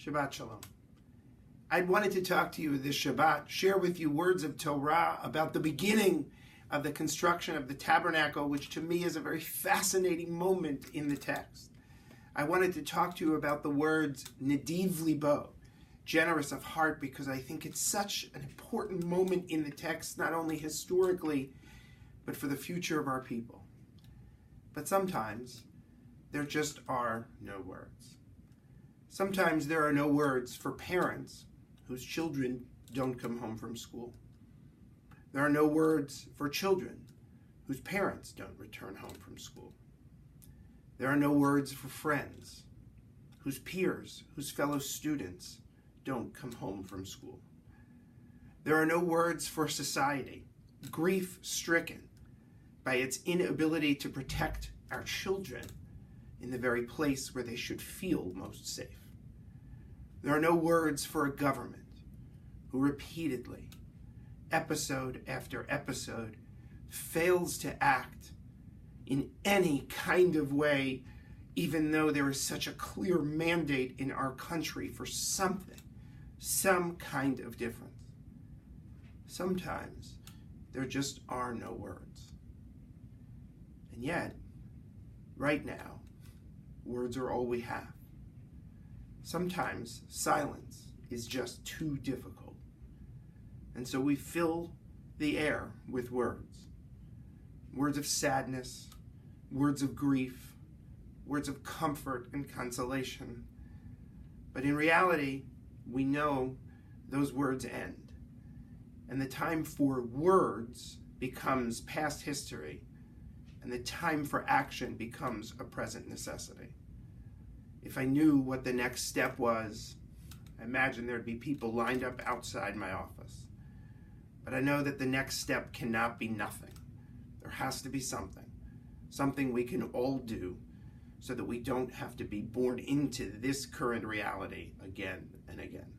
Shabbat Shalom. I wanted to talk to you this Shabbat, share with you words of Torah about the beginning of the construction of the tabernacle, which to me is a very fascinating moment in the text. I wanted to talk to you about the words Nediv Libo, generous of heart, because I think it's such an important moment in the text, not only historically, but for the future of our people. But sometimes there just are no words. Sometimes there are no words for parents whose children don't come home from school. There are no words for children whose parents don't return home from school. There are no words for friends whose peers, whose fellow students don't come home from school. There are no words for society, grief-stricken by its inability to protect our children in the very place where they should feel most safe. There are no words for a government who repeatedly, episode after episode, fails to act in any kind of way, even though there is such a clear mandate in our country for something, some kind of difference. Sometimes there just are no words. And yet, right now, words are all we have. Sometimes silence is just too difficult. And so we fill the air with words. Words of sadness, words of grief, words of comfort and consolation. But in reality, we know those words end. And the time for words becomes past history, and the time for action becomes a present necessity. If I knew what the next step was, I imagine there'd be people lined up outside my office. But I know that the next step cannot be nothing. There has to be something we can all do so that we don't have to be born into this current reality again and again.